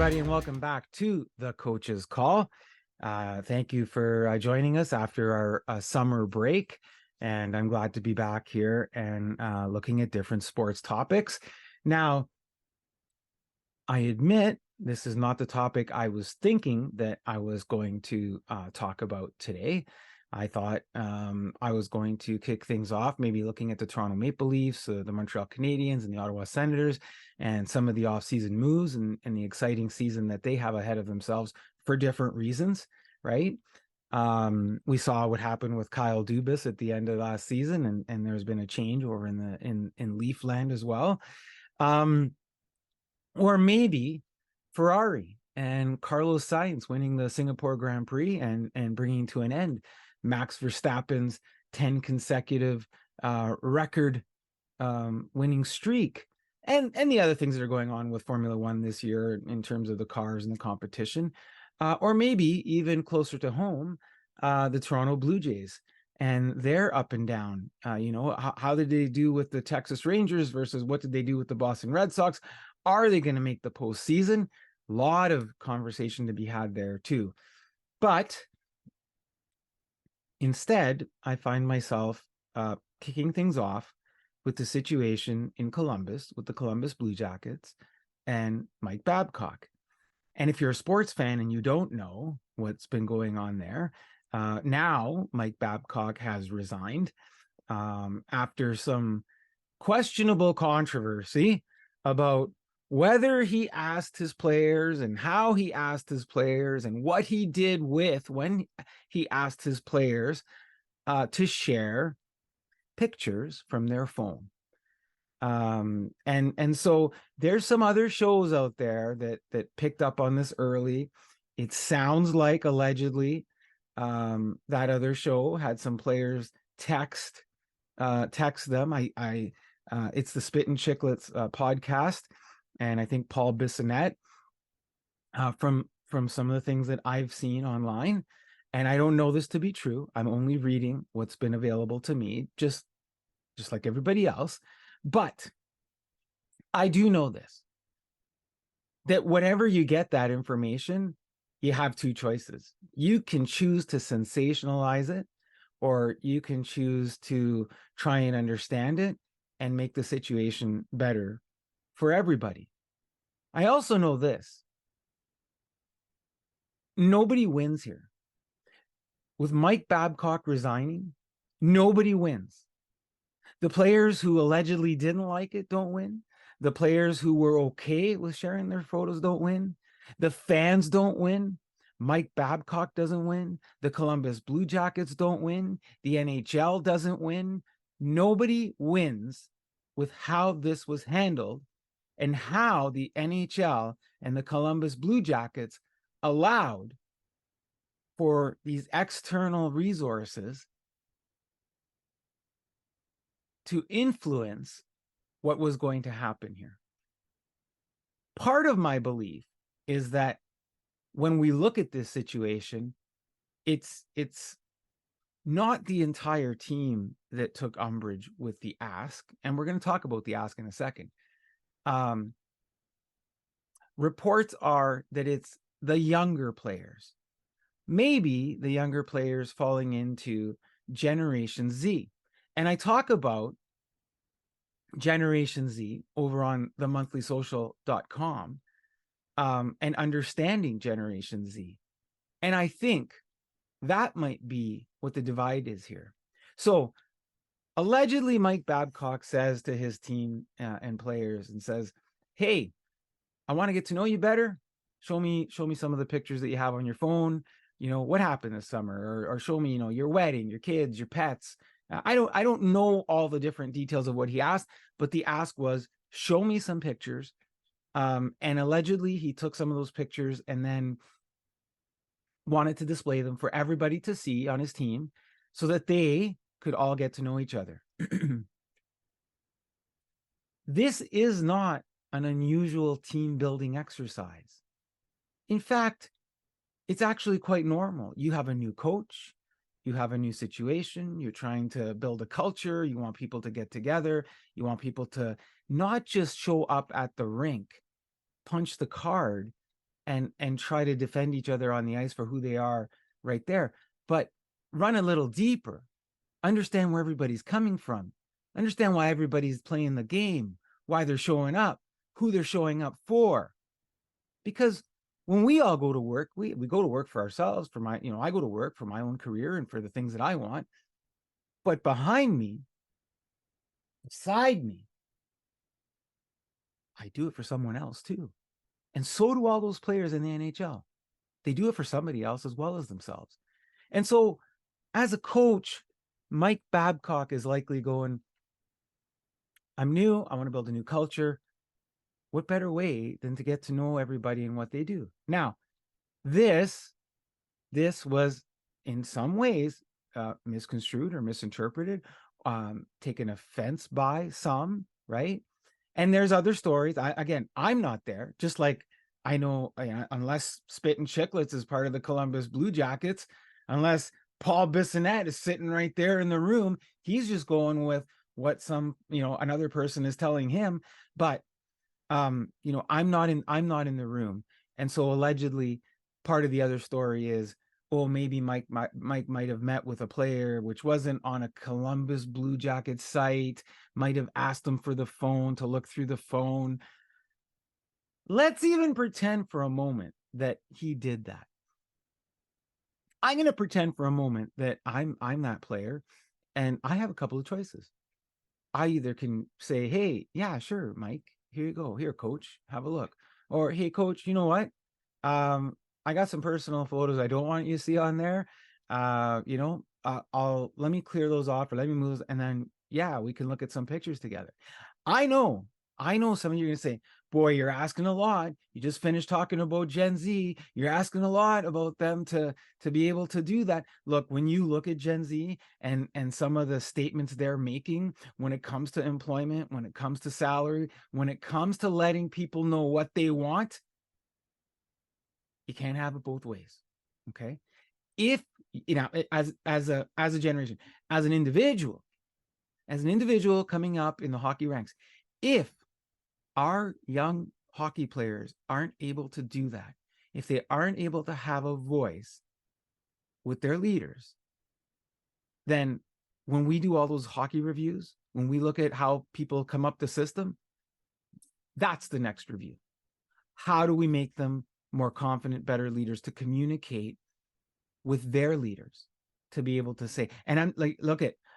everybody, and welcome back to the Coach's Call. Thank you for joining us after our summer break, and I'm glad to be back here and looking at different sports topics. Now, I admit this is not the topic I was thinking that I was going to talk about today. I thought I was going to kick things off, maybe looking at the Toronto Maple Leafs, the Montreal Canadiens, and the Ottawa Senators, and some of the off-season moves and the exciting season that they have ahead of themselves for different reasons, right? We saw what happened with Kyle Dubas at the end of last season, and there's been a change over in Leafland as well. Or maybe Ferrari and Carlos Sainz winning the Singapore Grand Prix and bringing to an end Max Verstappen's 10 consecutive record winning streak, and the other things that are going on with Formula One this year in terms of the cars and the competition, or maybe even closer to home, the Toronto Blue Jays and they're up and down. How did they do with the Texas Rangers versus what did they do with the Boston Red Sox? Are they going to make the postseason? A lot of conversation to be had there too. But instead, I find myself kicking things off with the situation in Columbus with the Columbus Bluejackets and Mike Babcock. And if you're a sports fan and you don't know what's been going on there, now Mike Babcock has resigned after some questionable controversy about whether he asked his players and how he asked his players and what he did with when he asked his players to share pictures from their phone. And so there's some other shows out there that picked up on this early. It sounds like allegedly that other show had some players text them. It's the Spit and Chicklets podcast. And I think Paul Bissonnette, from some of the things that I've seen online, and I don't know this to be true. I'm only reading what's been available to me, just like everybody else. But I do know this, that whenever you get that information, you have two choices. You can choose to sensationalize it, or you can choose to try and understand it and make the situation better for everybody. I also know this. Nobody wins here. With Mike Babcock resigning, nobody wins. The players who allegedly didn't like it don't win. The players who were okay with sharing their photos don't win. The fans don't win. Mike Babcock doesn't win. The Columbus Bluejackets don't win. The NHL doesn't win. Nobody wins with how this was handled and how the NHL and the Columbus Bluejackets allowed for these external resources to influence what was going to happen here. Part of my belief is that when we look at this situation, it's not the entire team that took umbrage with the ask, and we're going to talk about the ask in a second. Reports are that it's the younger players, maybe the younger players falling into Generation Z. And I talk about Generation Z over on themonthlysocial.com and understanding Generation Z. And I think that might be what the divide is here. So allegedly, Mike Babcock says to his team and players and says, hey, I want to get to know you better. Show me some of the pictures that you have on your phone. What happened this summer, or show me, your wedding, your kids, your pets. I don't know all the different details of what he asked, but the ask was, show me some pictures. And allegedly he took some of those pictures and then wanted to display them for everybody to see on his team so that they could all get to know each other. This is not an unusual team building exercise. In fact, it's actually quite normal. You have a new coach, you have a new situation, you're trying to build a culture, you want people to get together, you want people to not just show up at the rink, punch the card, and try to defend each other on the ice for who they are right there. But run a little deeper. Understand where everybody's coming from. Understand why everybody's playing the game, why they're showing up, who they're showing up for. Because when we all go to work, we go to work for ourselves, for my, I go to work for my own career and for the things that I want. But behind me, beside me, I do it for someone else too. And so do all those players in the NHL. They do it for somebody else as well as themselves. And so as a coach, Mike Babcock is likely going, I'm new. I want to build a new culture. What better way than to get to know everybody and what they do? Now, this was in some ways misconstrued or misinterpreted, taken offense by some, right? And there's other stories. I'm not there. Just like I know, unless Spittin' Chicklets is part of the Columbus Bluejackets, unless Paul Bissonnette is sitting right there in the room, he's just going with what another person is telling him. But I'm not in the room. And so allegedly part of the other story is, maybe Mike might have met with a player which wasn't on a Columbus Blue Jackets site, might have asked him for the phone to look through the phone. Let's even pretend for a moment that he did that. I'm going to pretend for a moment that I'm that player, and I have a couple of choices. I either can say, hey, yeah, sure, Mike, here you go. Here, coach, have a look. Or, hey, coach, you know what? I got some personal photos I don't want you to see on there. Let me clear those off, or let me move those, and then, yeah, we can look at some pictures together. I know some of you are going to say, boy, you're asking a lot. You just finished talking about Gen Z. You're asking a lot about them to be able to do that. Look, when you look at Gen Z and some of the statements they're making when it comes to employment, when it comes to salary, when it comes to letting people know what they want, you can't have it both ways. Okay. If, as a generation, as an individual coming up in the hockey ranks, if our young hockey players aren't able to do that, if they aren't able to have a voice with their leaders, then when we do all those hockey reviews, when we look at how people come up the system, that's the next review. How do we make them more confident, better leaders to communicate with their leaders, to be able to say, and I'm like,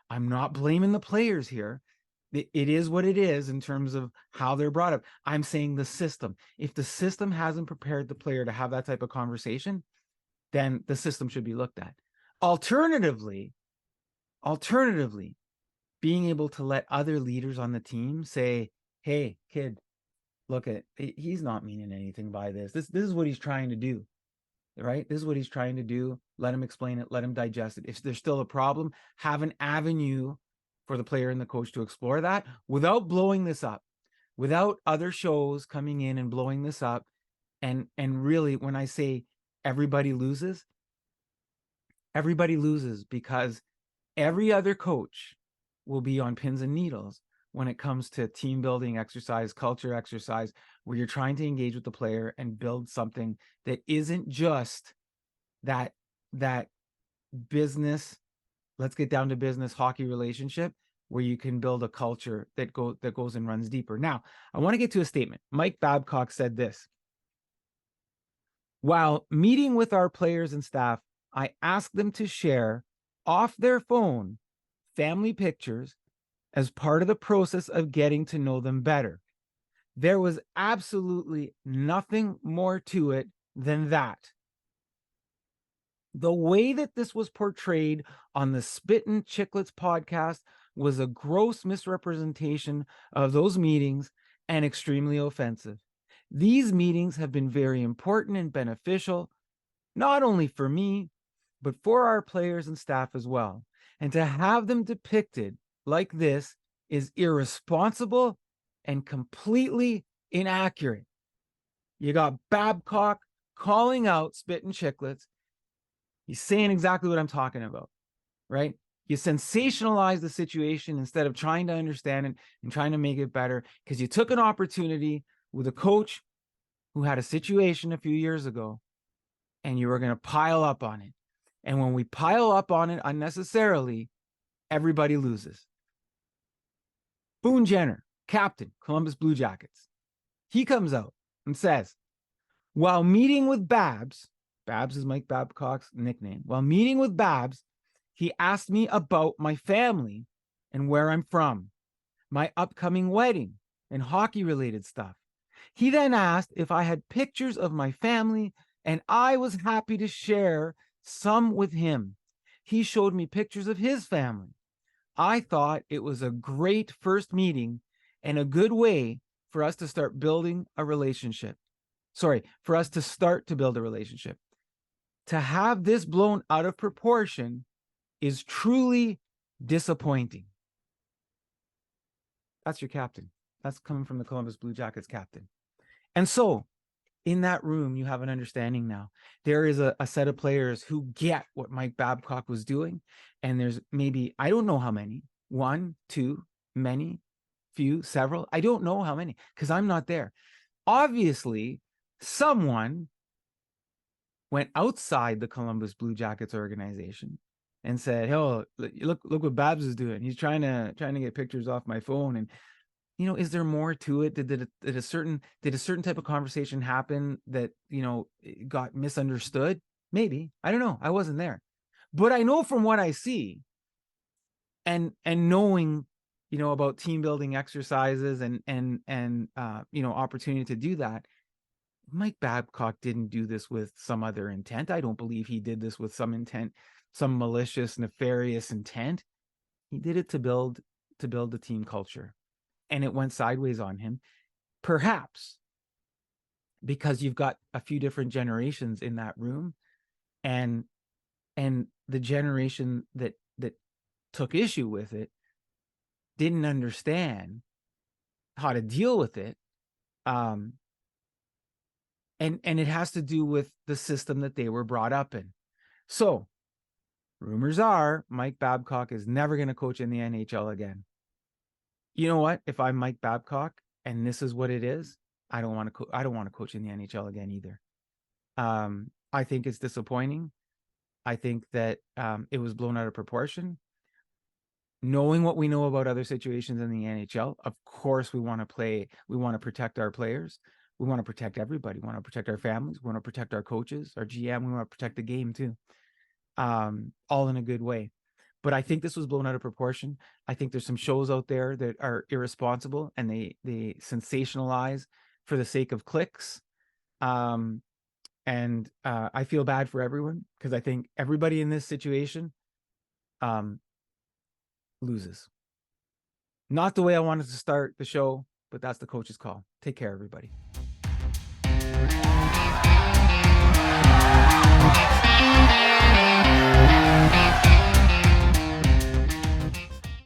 I'm not blaming the players here. It is what it is in terms of how they're brought up. I'm saying the system. If the system hasn't prepared the player to have that type of conversation, then the system should be looked at. Alternatively, being able to let other leaders on the team say, hey, kid, he's not meaning anything by this. This is what he's trying to do, right? This is what he's trying to do. Let him explain it. Let him digest it. If there's still a problem, have an avenue for the player and the coach to explore that without blowing this up, without other shows coming in and blowing this up. And really, when I say everybody loses because every other coach will be on pins and needles when it comes to team building exercise, culture exercise, where you're trying to engage with the player and build something that isn't just that business, let's get down to business hockey relationship, where you can build a culture that goes and runs deeper. Now, I want to get to a statement. Mike Babcock said this: while meeting with our players and staff, I asked them to share off their phone family pictures as part of the process of getting to know them better. There was absolutely nothing more to it than that. The way that this was portrayed on the Spittin' Chicklets podcast was a gross misrepresentation of those meetings and extremely offensive. These meetings have been very important and beneficial, not only for me, but for our players and staff as well. And to have them depicted like this is irresponsible and completely inaccurate. You got Babcock calling out Spittin' Chicklets. He's saying exactly what I'm talking about, right? You sensationalize the situation instead of trying to understand it and trying to make it better, because you took an opportunity with a coach who had a situation a few years ago, and you were going to pile up on it. And when we pile up on it unnecessarily, everybody loses. Boone Jenner, captain, Columbus Blue Jackets. He comes out and says, while meeting with Babs is Mike Babcock's nickname. While meeting with Babs, he asked me about my family and where I'm from, my upcoming wedding, and hockey-related stuff. He then asked if I had pictures of my family, and I was happy to share some with him. He showed me pictures of his family. I thought it was a great first meeting and a good way for us to start building a relationship. For us to start to build a relationship. To have this blown out of proportion is truly disappointing. That's your captain. That's coming from the Columbus Blue Jackets captain. And so in that room, you have an understanding now. There is a set of players who get what Mike Babcock was doing. And there's maybe, I don't know how many, 1, 2, many, few, several. I don't know how many because I'm not there. Obviously, someone went outside the Columbus Blue Jackets organization and said, "Oh, look what Babs is doing. He's trying to get pictures off my phone." And is there more to it? Did a certain type of conversation happen that got misunderstood? Maybe. I don't know. I wasn't there, but I know from what I see, and knowing about team building exercises and opportunity to do that. Mike Babcock didn't do this with some other intent. I don't believe he did this with some intent, some malicious, nefarious intent. He did it to build the team culture. And it went sideways on him, perhaps because you've got a few different generations in that room, and the generation that took issue with it didn't understand how to deal with it. And it has to do with the system that they were brought up in. So rumors are Mike Babcock is never going to coach in the NHL again. You know what? If I'm Mike Babcock and this is what it is, I don't want to coach in the NHL again either. I think it's disappointing. I think that it was blown out of proportion. Knowing what we know about other situations in the NHL, of course we want to protect our players. We want to protect everybody. We want to protect our families. We want to protect our coaches, our GM. We want to protect the game too. All in a good way. But I think this was blown out of proportion. I think there's some shows out there that are irresponsible and they sensationalize for the sake of clicks. And I feel bad for everyone because I think everybody in this situation loses. Not the way I wanted to start the show, but that's the coach's call. Take care, everybody.